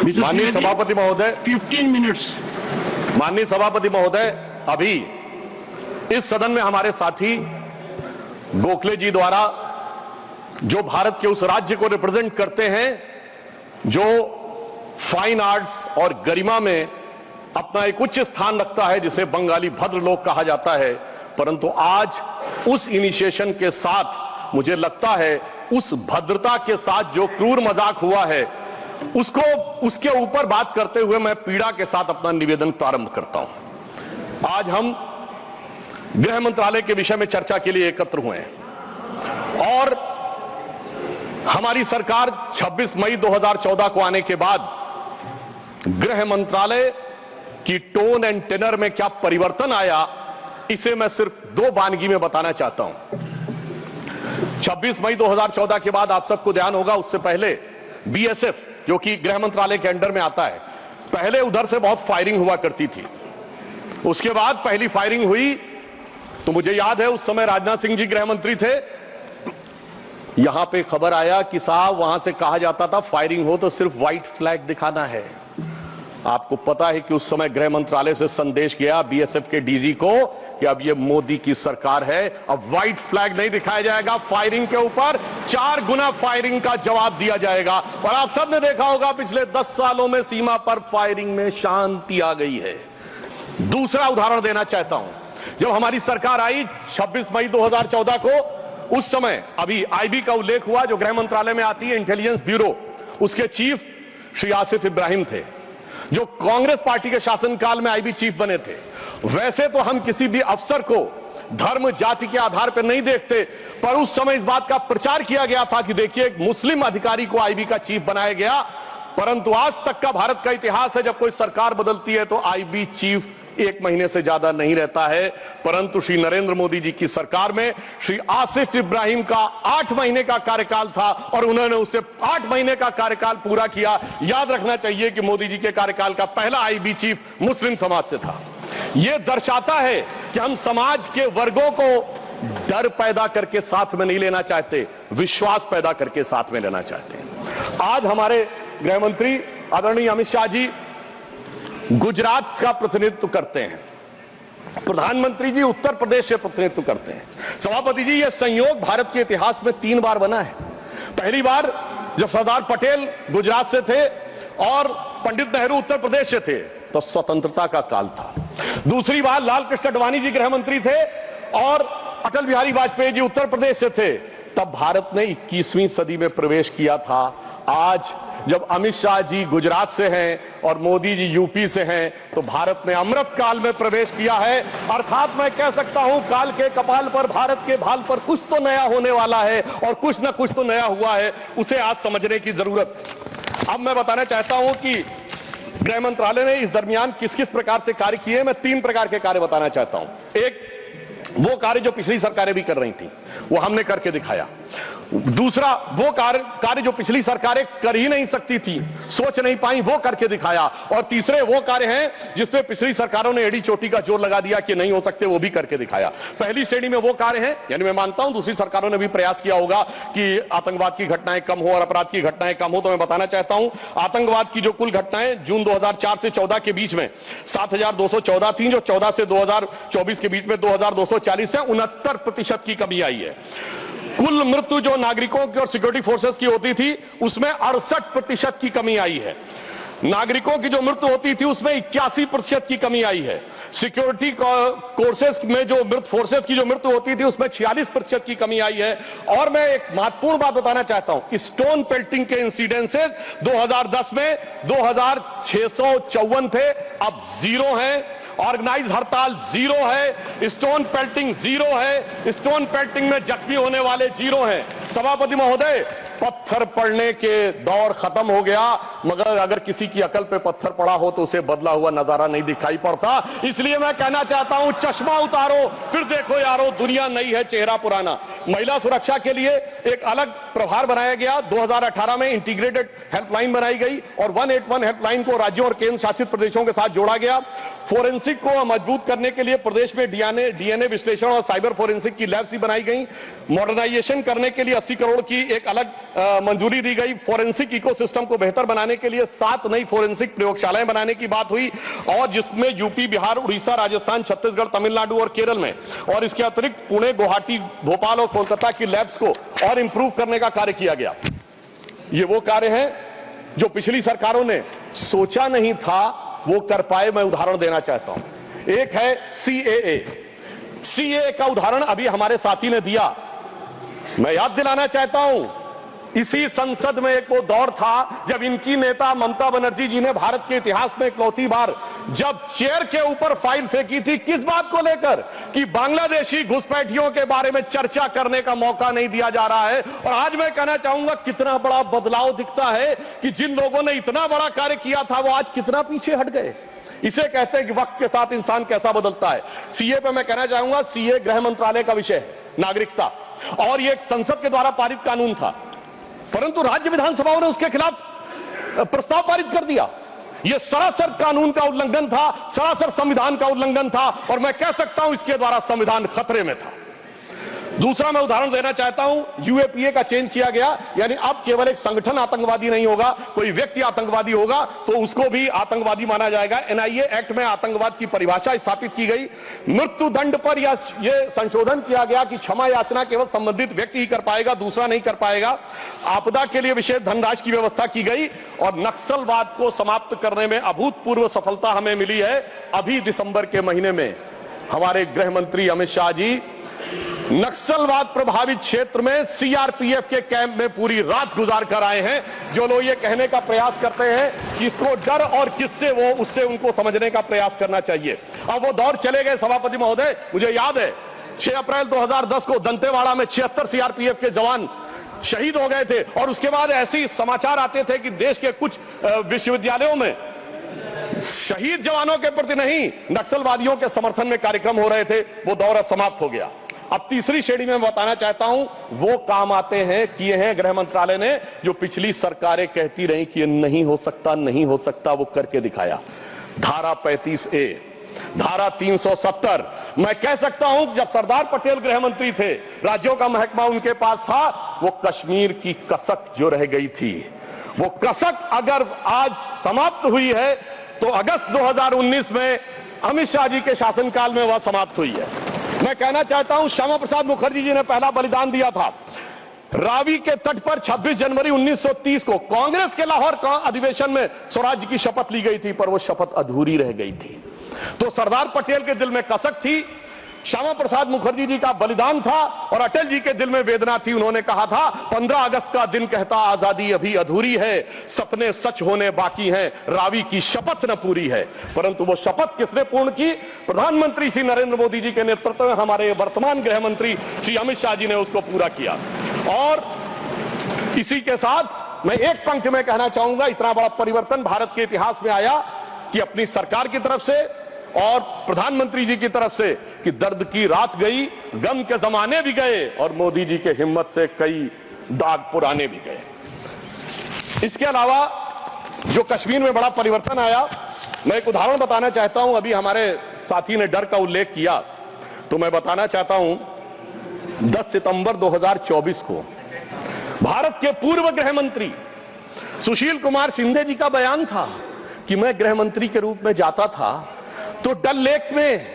माननीय सभापति महोदय 15 मिनट्स। माननीय सभापति महोदय, अभी इस सदन में हमारे साथी गोखले जी द्वारा जो भारत के उस राज्य को रिप्रेजेंट करते हैं जो फाइन आर्ट्स और गरिमा में अपना एक उच्च स्थान रखता है, जिसे बंगाली भद्र लोक कहा जाता है, परंतु आज उस इनिशिएशन के साथ मुझे लगता है उस भद्रता के साथ जो क्रूर मजाक हुआ है उसके ऊपर बात करते हुए मैं पीड़ा के साथ अपना निवेदन प्रारंभ करता हूं। आज हम गृह मंत्रालय के विषय में चर्चा के लिए एकत्र हुए हैं और हमारी सरकार 26 मई 2014 को आने के बाद गृह मंत्रालय की टोन एंड टेनर में क्या परिवर्तन आया, इसे मैं सिर्फ दो वानगी में बताना चाहता हूं। 26 मई 2014 के बाद आप सबको ध्यान होगा, उससे पहले बीएसएफ जो कि गृह मंत्रालय के अंडर में आता है, पहले उधर से बहुत फायरिंग हुआ करती थी। उसके बाद पहली फायरिंग हुई तो मुझे याद है उस समय राजनाथ सिंह जी गृह मंत्री थे। यहां पे खबर आया कि साहब वहां से कहा जाता था फायरिंग हो तो सिर्फ व्हाइट फ्लैग दिखाना है। आपको पता है कि उस समय गृह मंत्रालय से संदेश गया बीएसएफ के डीजी को कि अब ये मोदी की सरकार है, अब व्हाइट फ्लैग नहीं दिखाया जाएगा, फायरिंग के ऊपर 4 गुना फायरिंग का जवाब दिया जाएगा। और आप सबने देखा होगा पिछले 10 सालों में सीमा पर फायरिंग में शांति आ गई है। दूसरा उदाहरण देना चाहता हूं, जब हमारी सरकार आई 26 मई 2014 को, उस समय अभी आईबी का उल्लेख हुआ जो गृह मंत्रालय में आती है, इंटेलिजेंस ब्यूरो, उसके चीफ श्री आसिफ इब्राहिम थे जो कांग्रेस पार्टी के शासनकाल में आईबी चीफ बने थे। वैसे तो हम किसी भी अफसर को धर्म जाति के आधार पर नहीं देखते, पर उस समय इस बात का प्रचार किया गया था कि देखिए एक मुस्लिम अधिकारी को आईबी का चीफ बनाया गया। परंतु आज तक का भारत का इतिहास है, जब कोई सरकार बदलती है तो आईबी चीफ 1 महीने से ज्यादा नहीं रहता है। परंतु श्री नरेंद्र मोदी जी की सरकार में श्री आसिफ इब्राहिम का 8 महीने का कार्यकाल था और उन्होंने उसे 8 महीने का कार्यकाल पूरा किया। याद रखना चाहिए कि मोदी जी के कार्यकाल का पहला आईबी चीफ मुस्लिम समाज से था। यह दर्शाता है कि हम समाज के वर्गों को डर पैदा करके साथ में नहीं लेना चाहते, विश्वास पैदा करके साथ में लेना चाहते हैं। आज हमारे गृह मंत्री आदरणीय अमित शाह जी गुजरात का प्रतिनिधित्व करते हैं, प्रधानमंत्री जी उत्तर प्रदेश से प्रतिनिधित्व करते हैं। सभापति जी, यह संयोग भारत के इतिहास में 3 बार बना है। पहली बार जब सरदार पटेल गुजरात से थे और पंडित नेहरू उत्तर प्रदेश से थे तो स्वतंत्रता का काल था। दूसरी बार लाल कृष्ण आडवाणी जी गृह मंत्री थे और अटल बिहारी वाजपेयी जी उत्तर प्रदेश से थे, तब भारत ने 21वीं सदी में प्रवेश किया था। आज जब अमित शाह जी गुजरात से हैं और मोदी जी यूपी से हैं, तो भारत ने अमृत काल में प्रवेश किया है। अर्थात मैं कह सकता हूं काल के कपाल पर, भारत के भाल पर कुछ तो नया होने वाला है और कुछ ना कुछ तो नया हुआ है, उसे आज समझने की जरूरत। अब मैं बताना चाहता हूं कि गृह मंत्रालय ने इस दरमियान किस किस प्रकार से कार्य किए। मैं 3 प्रकार के कार्य बताना चाहता हूं। एक, वो कार्य जो पिछली सरकारें भी कर रही थी वो हमने करके दिखाया। दूसरा, वो कार्य जो पिछली सरकारें कर ही नहीं सकती थी, सोच नहीं पाई, वो करके दिखाया। और तीसरे वो कार्य हैं जिसपे पिछली सरकारों ने एड़ी चोटी का जोर लगा दिया कि नहीं हो सकते, वो भी करके दिखाया। पहली श्रेणी में वो कार्य हैं, यानी मैं मानता हूं दूसरी सरकारों ने भी प्रयास किया होगा कि आतंकवाद की घटनाएं कम हो और अपराध की घटनाएं कम हो। तो मैं बताना चाहता हूं आतंकवाद की जो कुल घटनाएं जून 2004 से 14 के बीच में 7214 थी, जो 14 से 2024 के बीच में 2240 है, 69% की कमी आई है। कुल मृत्यु जो नागरिकों की और सिक्योरिटी फोर्सेस की होती थी उसमें 68% की कमी आई है। नागरिकों की जो मृत्यु होती थी उसमें 81% की कमी आई है। सिक्योरिटी कोर्सेस में जो फोर्सेस की जो मृत्यु होती थी उसमें 46% की कमी आई है। और मैं एक महत्वपूर्ण बात बताना चाहता हूं, स्टोन पेल्टिंग के इंसिडेंसेस 2010 में 2654 थे, अब 0 है। ऑर्गेनाइज हड़ताल 0 है, स्टोन पेल्टिंग 0 है, स्टोन पेल्टिंग में जख्मी होने वाले 0 हैं। सभापति महोदय, पत्थर पड़ने के दौर खत्म हो गया, मगर अगर किसी की अकल पे पत्थर पड़ा हो तो उसे बदला हुआ नजारा नहीं दिखाई पड़ता। इसलिए मैं कहना चाहता हूं चश्मा उतारो फिर देखो यारो, दुनिया नई है चेहरा पुराना। महिला सुरक्षा के लिए एक अलग प्रभार बनाया गया। 2018 में इंटीग्रेटेड हेल्पलाइन बनाई गई और 181 हेल्पलाइन को राज्यों और केंद्र शासित प्रदेशों के साथ जोड़ा गया। फोरेंसिक को मजबूत करने के लिए प्रदेश में डीएनए विश्लेषण और साइबर फोरेंसिक की लैब्स भी बनाई गई। मॉडर्नाइजेशन करने के लिए 80 करोड़ की एक अलग मंजूरी दी गई। फोरेंसिक इकोसिस्टम को बेहतर बनाने के लिए 7 नई फोरेंसिक प्रयोगशालाएं बनाने की बात हुई, और जिसमें यूपी, बिहार, उड़ीसा, राजस्थान, छत्तीसगढ़, तमिलनाडु और केरल में, और इसके अतिरिक्त पुणे, गुवाहाटी, भोपाल और कोलकाता की लैब्स को और इंप्रूव करने का कार्य किया गया। ये वो कार्य है जो पिछली सरकारों ने सोचा नहीं था वो कर पाए। मैं उदाहरण देना चाहता हूं। एक है सीएए का उदाहरण अभी हमारे साथी ने दिया। मैं याद दिलाना चाहता हूं, इसी संसद में एक वो दौर था जब इनकी नेता ममता बनर्जी जी ने भारत के इतिहास में इकलौती बार जब चेयर के ऊपर फाइल फेंकी थी, किस बात को लेकर कि बांग्लादेशी घुसपैठियों के बारे में चर्चा करने का मौका नहीं दिया जा रहा है। और आज मैं कहना चाहूंगा कितना बड़ा बदलाव दिखता है कि जिन लोगों ने इतना बड़ा कार्य किया था वो आज कितना पीछे हट गए। इसे कहते हैं कि वक्त के साथ इंसान कैसा बदलता है। सीए पे मैं कहना चाहूंगा, सीए गृह मंत्रालय का विषय है, नागरिकता, और ये एक संसद के द्वारा पारित कानून था, परंतु राज्य विधानसभाओं ने उसके खिलाफ प्रस्ताव पारित कर दिया। यह सरासर कानून का उल्लंघन था, सरासर संविधान का उल्लंघन था, और मैं कह सकता हूं इसके द्वारा संविधान खतरे में था। दूसरा मैं उदाहरण देना चाहता हूं, यूएपीए का चेंज किया गया, यानी अब केवल एक संगठन आतंकवादी नहीं होगा, कोई व्यक्ति आतंकवादी होगा तो उसको भी आतंकवादी माना जाएगा। एनआईए एक्ट में आतंकवाद की परिभाषा स्थापित की गई। मृत्यु दंड पर यह संशोधन किया गया कि क्षमा याचना केवल संबंधित व्यक्ति ही कर पाएगा, दूसरा नहीं कर पाएगा। आपदा के लिए विशेष धनराशि की व्यवस्था की गई, और नक्सलवाद को समाप्त करने में अभूतपूर्व सफलता हमें मिली है। अभी दिसंबर के महीने में हमारे गृह मंत्री अमित शाह जी नक्सलवाद प्रभावित क्षेत्र में सीआरपीएफ के कैंप में पूरी रात गुजार कर आए हैं। जो लोग ये कहने का प्रयास करते हैं कि इसको डर और किससे वो, उससे उनको समझने का प्रयास करना चाहिए। अब वो दौर चले गए सभापति महोदय। मुझे याद है 6 अप्रैल 2010 को दंतेवाड़ा में 76 सीआरपीएफ के जवान शहीद हो गए थे, और उसके बाद ऐसे समाचार आते थे कि देश के कुछ विश्वविद्यालयों में शहीद जवानों के प्रति नहीं, नक्सलवादियों के समर्थन में कार्यक्रम हो रहे थे। वो दौर अब समाप्त हो गया। अब तीसरी श्रेणी में बताना चाहता हूं, वो काम आते हैं, किए हैं गृह मंत्रालय ने, जो पिछली सरकारें कहती रही कि नहीं हो सकता, नहीं हो सकता, वो करके दिखाया। धारा 35A, धारा 370। मैं कह सकता हूं जब सरदार पटेल गृह मंत्री थे, राज्यों का महकमा उनके पास था, वो कश्मीर की कसक जो रह गई थी, वो कसक अगर आज समाप्त हुई है तो अगस्त 2019 में अमित शाह जी के शासनकाल में वह समाप्त हुई है। मैं कहना चाहता हूं, श्यामा प्रसाद मुखर्जी जी ने पहला बलिदान दिया था रावी के तट पर। 26 जनवरी 1930 को कांग्रेस के लाहौर अधिवेशन में स्वराज्य की शपथ ली गई थी, पर वो शपथ अधूरी रह गई थी। तो सरदार पटेल के दिल में कसक थी, श्यामा प्रसाद मुखर्जी जी का बलिदान था, और अटल जी के दिल में वेदना थी। उन्होंने कहा था 15 अगस्त का दिन कहता आजादी अभी अधूरी है, सपने सच होने बाकी हैं, रावी की शपथ न पूरी है। परंतु वो शपथ किसने पूर्ण की? प्रधानमंत्री श्री नरेंद्र मोदी जी के नेतृत्व में हमारे वर्तमान गृह मंत्री श्री अमित शाह जी ने उसको पूरा किया। और इसी के साथ मैं एक पंक्ति में कहना चाहूंगा, इतना बड़ा परिवर्तन भारत के इतिहास में आया कि अपनी सरकार की तरफ से और प्रधानमंत्री जी की तरफ से कि दर्द की रात गई, गम के जमाने भी गए, और मोदी जी के हिम्मत से कई दाग पुराने भी गए। इसके अलावा जो कश्मीर में बड़ा परिवर्तन आया, मैं एक उदाहरण बताना चाहता हूं। अभी हमारे साथी ने डर का उल्लेख किया, तो मैं बताना चाहता हूं 10 सितंबर 2024 को भारत के पूर्व गृह मंत्री सुशील कुमार शिंदे जी का बयान था कि मैं गृह मंत्री के रूप में जाता था तो डल लेक में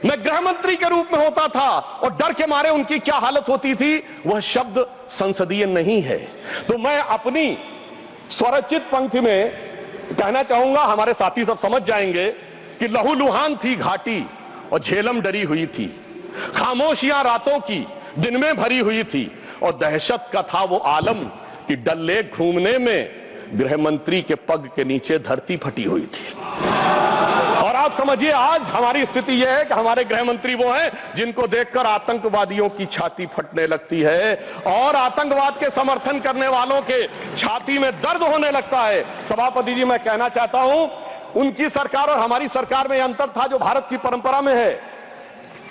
मैं गृह मंत्री के रूप में होता था, और डर के मारे उनकी क्या हालत होती थी, वह शब्द संसदीय नहीं है। तो मैं अपनी स्वरचित पंक्ति में कहना चाहूंगा, हमारे साथी सब समझ जाएंगे कि लहूलुहान थी घाटी और झेलम डरी हुई थी, खामोशियां रातों की दिन में भरी हुई थी, और दहशत का था वो आलम कि डल लेक घूमने में गृह मंत्री के पग के नीचे धरती फटी हुई थी। और आप समझिए आज हमारी स्थिति यह है कि हमारे गृह मंत्री वो हैं जिनको देखकर आतंकवादियों की छाती फटने लगती है, और आतंकवाद के समर्थन करने वालों के छाती में दर्द होने लगता है। सभापति जी, मैं कहना चाहता हूं, उनकी सरकार और हमारी सरकार में यह अंतर था जो भारत की परंपरा में है।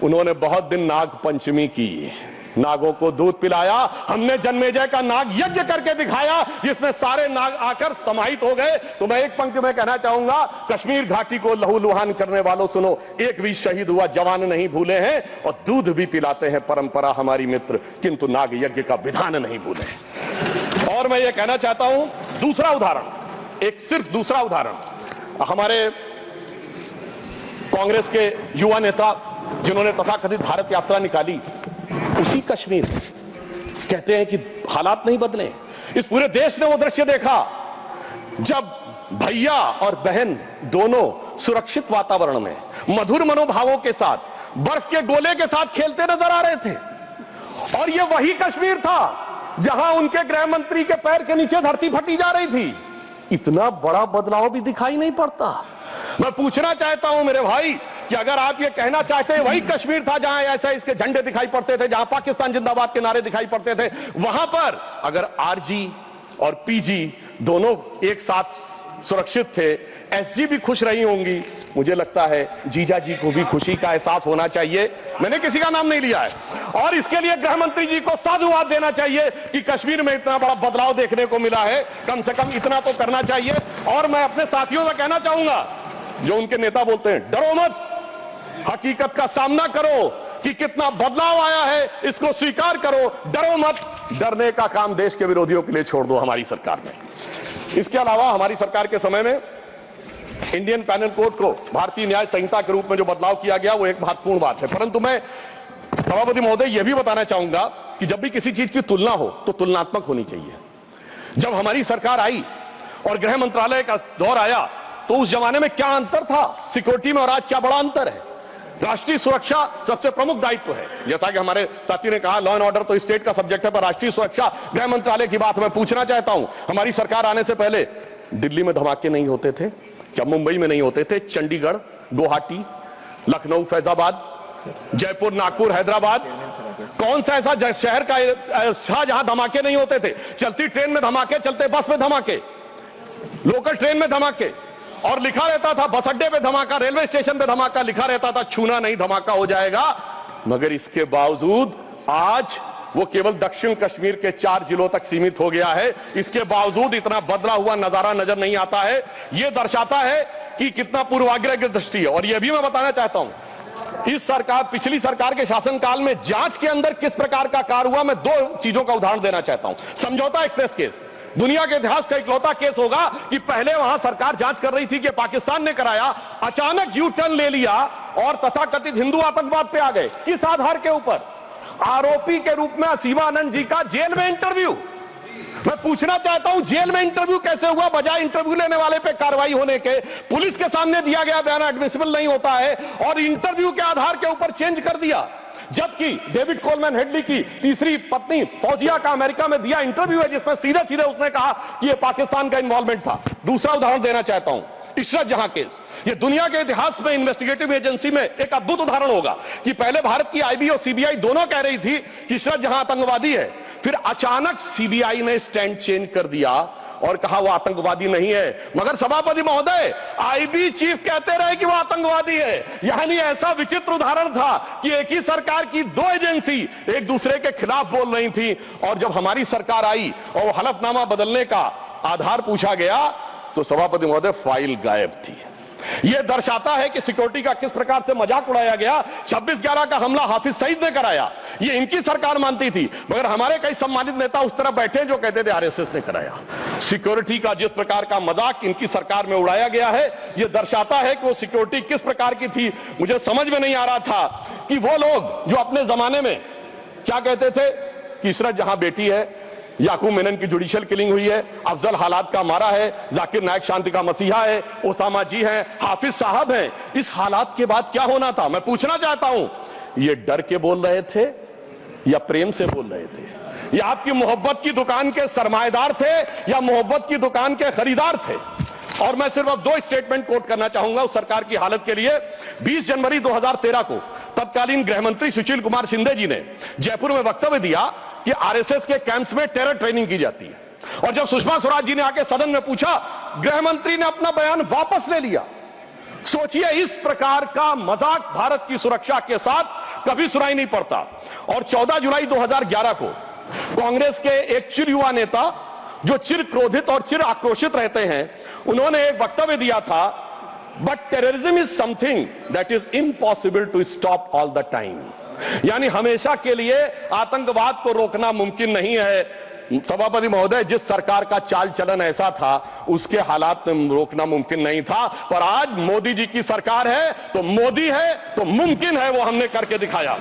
उन्होंने बहुत दिन नाग पंचमी की, नागों को दूध पिलाया, हमने जन्मेजय का नाग यज्ञ करके दिखाया जिसमें सारे नाग आकर समाहित हो गए। तो मैं एक पंक्ति में कहना चाहूंगा, कश्मीर घाटी को लहूलुहान करने वालों सुनो, एक भी शहीद हुआ जवान नहीं भूले हैं, और दूध भी पिलाते हैं परंपरा हमारी मित्र, किंतु नाग यज्ञ का विधान नहीं भूले। और मैं ये कहना चाहता हूं, दूसरा उदाहरण, एक सिर्फ दूसरा उदाहरण, हमारे कांग्रेस के युवा नेता जिन्होंने तथाकथित भारत यात्रा निकाली, उसी कश्मीर कहते हैं कि हालात नहीं बदले। इस पूरे देश ने वो दृश्य देखा जब भैया और बहन दोनों सुरक्षित वातावरण में मधुर मनोभावों के साथ बर्फ के गोले के साथ खेलते नजर आ रहे थे। और ये वही कश्मीर था जहां उनके गृह मंत्री के पैर के नीचे धरती फटी जा रही थी। इतना बड़ा बदलाव भी दिखाई नहीं पड़ता। मैं पूछना चाहता हूं मेरे भाई कि अगर आप ये कहना चाहते हैं वही कश्मीर था जहां ऐसा इसके झंडे दिखाई पड़ते थे, जहां पाकिस्तान जिंदाबाद के नारे दिखाई पड़ते थे, वहां पर अगर आरजी और पीजी दोनों एक साथ सुरक्षित थे, एसजी भी खुश रही होंगी, मुझे लगता है जीजा जी को भी खुशी का एहसास होना चाहिए। मैंने किसी का नाम नहीं लिया है। और इसके लिए गृह मंत्री जी को साधुवाद देना चाहिए कि कश्मीर में इतना बड़ा बदलाव देखने को मिला है, कम से कम इतना तो करना चाहिए। और मैं अपने साथियों से कहना चाहूंगा जो उनके नेता बोलते हैं डरो मत, हकीकत का सामना करो कि कितना बदलाव आया है, इसको स्वीकार करो, डरो मत। डरने का काम देश के विरोधियों के लिए छोड़ दो हमारी सरकार ने। इसके अलावा हमारी सरकार के समय में इंडियन पैनल कोड को भारतीय न्याय संहिता के रूप में जो बदलाव किया गया वो एक महत्वपूर्ण बात है। परंतु मैं सभापति महोदय यह भी बताना चाहूंगा कि जब भी किसी चीज की तुलना हो तो तुलनात्मक होनी चाहिए। जब हमारी सरकार आई और गृह मंत्रालय का दौर आया तो उस जमाने में क्या अंतर था सिक्योरिटी में और आज क्या बड़ा अंतर है। राष्ट्रीय सुरक्षा सबसे प्रमुख दायित्व है। जैसा कि हमारे साथी ने कहा, लॉ एंड ऑर्डर तो स्टेट का सब्जेक्ट है, पर राष्ट्रीय सुरक्षा गृह मंत्रालय की बात मैं पूछना चाहता हूं। हमारी सरकार आने से पहले दिल्ली में धमाके नहीं होते थे क्या? मुंबई में नहीं होते थे? चंडीगढ़, गुवाहाटी, लखनऊ, फैजाबाद, जयपुर, नागपुर, हैदराबाद, कौन सा ऐसा शहर का जहां धमाके नहीं होते थे? चलती ट्रेन में धमाके, चलते बस में धमाके, लोकल ट्रेन में धमाके, और लिखा रहता था बस अड्डे पे धमाका, रेलवे स्टेशन पे धमाका, लिखा रहता था छूना नहीं, धमाका हो जाएगा। मगर इसके बावजूद आज वो केवल दक्षिण कश्मीर के 4 जिलों तक सीमित हो गया है। इसके बावजूद इतना बदला हुआ नजारा नजर नहीं आता है। यह दर्शाता है कि कितना पूर्वाग्रह की दृष्टि है। और यह भी मैं बताना चाहता हूं, इस सरकार, पिछली सरकार के शासनकाल में जांच के अंदर किस प्रकार का कार्य हुआ, मैं 2 चीजों का उदाहरण देना चाहता हूं। समझौता एक्सप्रेस केस दुनिया के इतिहास का इकलौता केस होगा कि पहले वहां सरकार जांच कर रही थी कि पाकिस्तान ने कराया, अचानक यू टर्न ले लिया और तथाकथित हिंदू आतंकवाद पे आ गए। किस आधार के ऊपर? आरोपी के रूप में असीमा आनंद जी का जेल में इंटरव्यू। मैं पूछना चाहता हूं जेल में इंटरव्यू कैसे हुआ? बजाय इंटरव्यू लेने वाले पे कार्रवाई होने के पुलिस के सामने दिया गया बयान एडमिसिबल नहीं होता है और इंटरव्यू के आधार के ऊपर चेंज कर दिया। जबकि डेविड कोलमैन हेडली की तीसरी पत्नी फौजिया का अमेरिका में दिया इंटरव्यू है जिसमें सीधे सीधे उसने कहा कि यह पाकिस्तान का इन्वॉल्वमेंट था। दूसरा उदाहरण देना चाहता हूं, इशरत जहां केस। यह दुनिया के इतिहास में इन्वेस्टिगेटिव एजेंसी में एक अद्भुत उदाहरण होगा कि पहले भारत की आईबी और सीबीआई दोनों कह रही थी कि इशरत जहां आतंकवादी है, फिर अचानक सीबीआई ने स्टैंड चेंज कर दिया और कहा वो आतंकवादी नहीं है। मगर सभापति महोदय, आईबी चीफ कहते रहे कि वो आतंकवादी है। यानी ऐसा विचित्र उदाहरण था कि एक ही सरकार की 2 एजेंसी एक दूसरे के खिलाफ बोल रही थी। और जब हमारी सरकार आई और वो हलफनामा बदलने का आधार पूछा गया तो सभापति महोदय फाइल गायब थी। यह दर्शाता है कि सिक्योरिटी का किस प्रकार से मजाक उड़ाया गया। 26/11 का हमला हाफिज सईद ने कराया, यह इनकी सरकार मानती थी, मगर हमारे कई सम्मानित नेता उस तरफ बैठे जो कहते थे आरएसएस ने कराया। सिक्योरिटी का जिस प्रकार का मजाक इनकी सरकार में उड़ाया गया है, यह दर्शाता है कि वो सिक्योरिटी किस प्रकार की थी। मुझे समझ में नहीं आ रहा था कि वो लोग जो अपने जमाने में क्या कहते थे कि इशरत जहां बेटी है, याकूब मेनन की जुडिशियल किलिंग हुई है, अफजल हालात का मारा है, जाकिर नायक शांति का मसीहा है, ओसामा जी हैं, हाफिज साहब हैं। इस हालात के बाद क्या होना था? मैं पूछना चाहता हूं, ये डर के बोल रहे थे या प्रेम से बोल रहे थे? या आपकी मोहब्बत की दुकान के सरमाएदार थे या मोहब्बत की दुकान के खरीदार थे? और मैं सिर्फ अब 2 स्टेटमेंट कोट करना चाहूंगा उस सरकार की हालत के लिए। 20 जनवरी 2013 को तत्कालीन गृह मंत्री सुशील कुमार शिंदे जी ने जयपुर में वक्तव्य दिया कि आरएसएस के कैंप्स में टेरर ट्रेनिंग की जाती है। और जब सुषमा स्वराज जी ने आके सदन में पूछा, गृह मंत्री ने अपना बयान वापस ले लिया। सोचिए, इस प्रकार का मजाक भारत की सुरक्षा के साथ कभी सुनाई नहीं पड़ता। और 14 जुलाई 2011 को कांग्रेस के एक चिर युवा नेता, जो चिर क्रोधित और चिर आक्रोशित रहते हैं, उन्होंने एक वक्तव्य दिया था, but terrorism is something that is impossible to stop all the time. यानी हमेशा के लिए आतंकवाद को रोकना मुमकिन नहीं है। सभापति महोदय, जिस सरकार का चाल चलन ऐसा था, उसके हालात में रोकना मुमकिन नहीं था। पर आज मोदी जी की सरकार है तो मोदी है तो मुमकिन है, वो हमने करके दिखाया।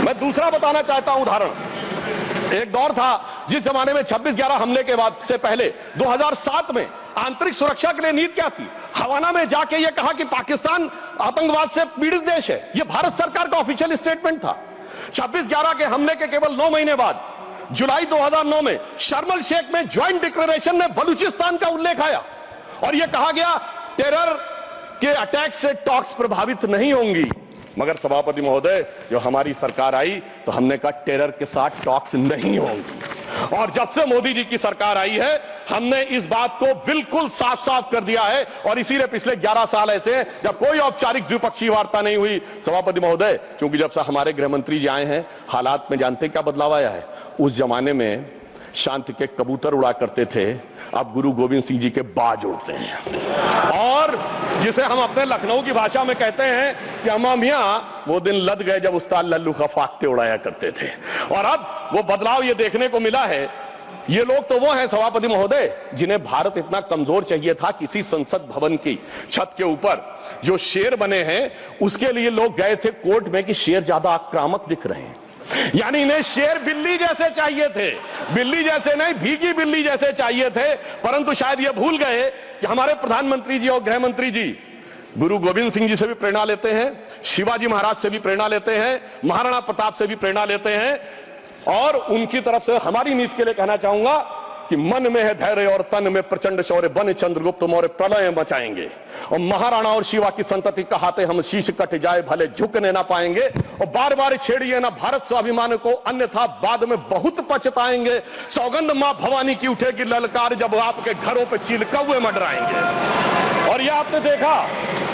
मैं दूसरा बताना चाहता हूं उदाहरण। एक दौर था जिस जमाने में 26/11 हमले के बाद से पहले 2007 में आंतरिक सुरक्षा के लिए नीति क्या थी? हवाना में जाके यह कहा कि पाकिस्तान आतंकवाद से पीड़ित देश है। यह भारत सरकार का ऑफिशियल स्टेटमेंट था। 26/11 के हमले के केवल 9 महीने बाद जुलाई 2009 में शर्म एल शेख में ज्वाइंट डिक्लेरेशन में बलूचिस्तान का उल्लेख आया और यह कहा गया टेरर के अटैक से टॉक्स प्रभावित नहीं होंगी। मगर सभापति महोदय, जो हमारी सरकार आई तो हमने कहा टेरर के साथ टॉक्स नहीं होंगी। और जब से मोदी जी की सरकार आई है, हमने इस बात को बिल्कुल साफ साफ कर दिया है। और इसीलिए पिछले 11 साल ऐसे हैं जब कोई औपचारिक द्विपक्षीय वार्ता नहीं हुई। सभापति महोदय, क्योंकि जब से हमारे गृह मंत्री जी आए हैं, हालात में जानते क्या बदलाव आया है? उस जमाने में शांति के कबूतर उड़ा करते थे, अब गुरु गोविंद सिंह जी के बाज उड़ते हैं। और जिसे हम अपने लखनऊ की भाषा में कहते हैं कि अम्मा मियां वो दिन लद गए जब उस्ताद लल्लू खा फाख्ते उड़ाया करते थे। और अब वो बदलाव ये देखने को मिला है। ये लोग तो वो हैं सभापति महोदय, जिन्हें भारत इतना कमजोर चाहिए था, किसी संसद भवन की छत के ऊपर जो शेर बने हैं उसके लिए लोग गए थे कोर्ट में कि शेर ज्यादा आक्रामक दिख रहे हैं। यानी इन्हें शेर बिल्ली जैसे चाहिए थे, बिल्ली जैसे नहीं, भीगी बिल्ली जैसे चाहिए थे। परंतु शायद ये भूल गए कि हमारे प्रधानमंत्री जी और गृह मंत्री जी गुरु गोविंद सिंह जी से भी प्रेरणा लेते हैं, शिवाजी महाराज से भी प्रेरणा लेते हैं, महाराणा प्रताप से भी प्रेरणा लेते हैं। और उनकी तरफ से हमारी नीति के लिए कहना चाहूंगा कि मन में है धैर्य और तन में प्रचंड शौर्य, बन चंद्रगुप्त मौर्य प्रलय मचाएंगे। और महाराणा और शिवा की संतति कहाते हम शीश कट जाए भले झुकने ना पाएंगे। और बार बार छेड़िए ना भारत स्वाभिमान को, अन्यथा बाद में बहुत पछताएंगे। सौगंध मां भवानी की उठेगी ललकार, जब आपके घरों पे चील कौवे मंडराएंगे। और ये आपने देखा,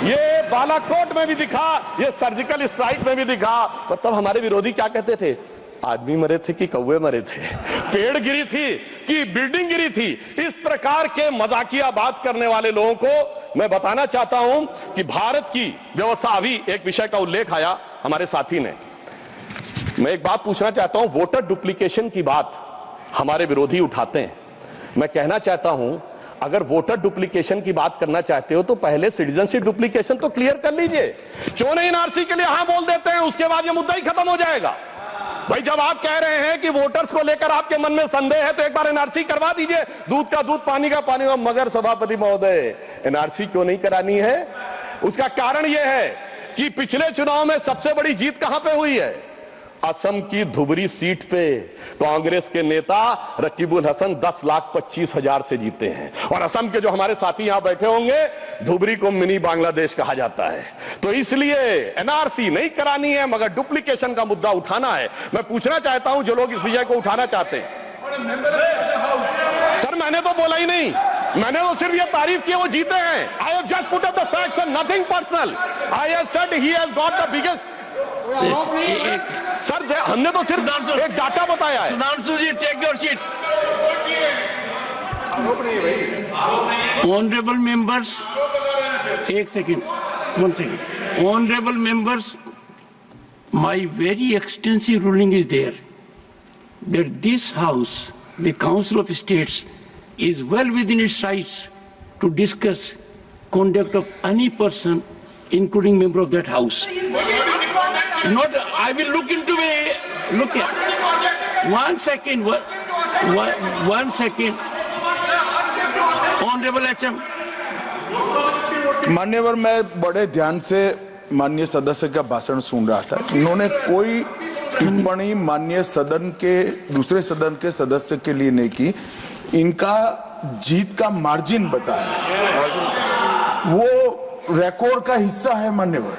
ये बालाकोट में भी दिखा, ये सर्जिकल स्ट्राइक में भी दिखा। और तब हमारे विरोधी क्या कहते थे? आदमी मरे थे कि कौवे मरे थे, पेड़ गिरी थी कि बिल्डिंग गिरी थी। इस प्रकार के मजाकिया बात करने वाले लोगों को मैं बताना चाहता हूं कि भारत की व्यवस्था, अभी एक विषय का उल्लेख आया हमारे साथी ने, मैं एक बात पूछना चाहता हूं। वोटर डुप्लीकेशन की बात हमारे विरोधी उठाते हैं। मैं कहना चाहता हूं, अगर वोटर डुप्लीकेशन की बात करना चाहते हो तो पहले सिटीजनशिप डुप्लीकेशन तो क्लियर कर लीजिए। क्यों नहीं एनआरसी के लिए हाँ बोल देते हैं, उसके बाद ये मुद्दा ही खत्म हो जाएगा। भाई, जब आप कह रहे हैं कि वोटर्स को लेकर आपके मन में संदेह है तो एक बार एनआरसी करवा दीजिए, दूध का दूध पानी का पानी। मगर सभापति महोदय, एनआरसी क्यों नहीं करानी है? उसका कारण यह है कि पिछले चुनाव में सबसे बड़ी जीत कहां पे हुई है? असम की धुबरी सीट पे कांग्रेस के नेता रकीबुल हसन 10,25,000 से जीते हैं। और असम के जो हमारे साथी यहां बैठे होंगे, धुबरी को मिनी बांग्लादेश कहा जाता है। तो इसलिए एनआरसी नहीं करानी है, मगर डुप्लीकेशन का मुद्दा उठाना है। मैं पूछना चाहता हूं जो लोग इस विषय को उठाना चाहते हैं। सर, मैंने तो बोला ही नहीं, मैंने तो सिर्फ ये तारीफ की वो जीते हैं। I have just put up the facts and nothing personal. I have said he has got the biggest. Sir, हमने तो सिर्फ एक डाटा बताया है। Sudhanshu ji, take your seat. Honourable members, एक second, 1 second. Honorable members, my very extensive ruling is there that this House, the Council of States, is well within its rights to discuss conduct of any person, including member of that House. Not, I will look into it. Look here. 1 second. 1 second. Honorable HM. मान्यवर, मैं बड़े ध्यान से माननीय सदस्य का भाषण सुन रहा था। इन्होंने कोई टिप्पणी माननीय सदन के दूसरे सदन के सदस्य के लिए नहीं की। इनका जीत का मार्जिन बताया, वो रिकॉर्ड का हिस्सा है मान्यवर,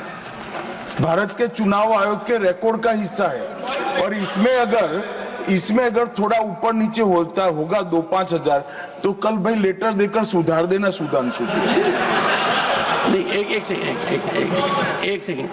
भारत के चुनाव आयोग के रिकॉर्ड का हिस्सा है। और इसमें अगर थोड़ा ऊपर नीचे होगा 2-5 हजार, तो कल भाई लेटर देकर सुधार देना सुधांशु। नहीं, एक सेकेंड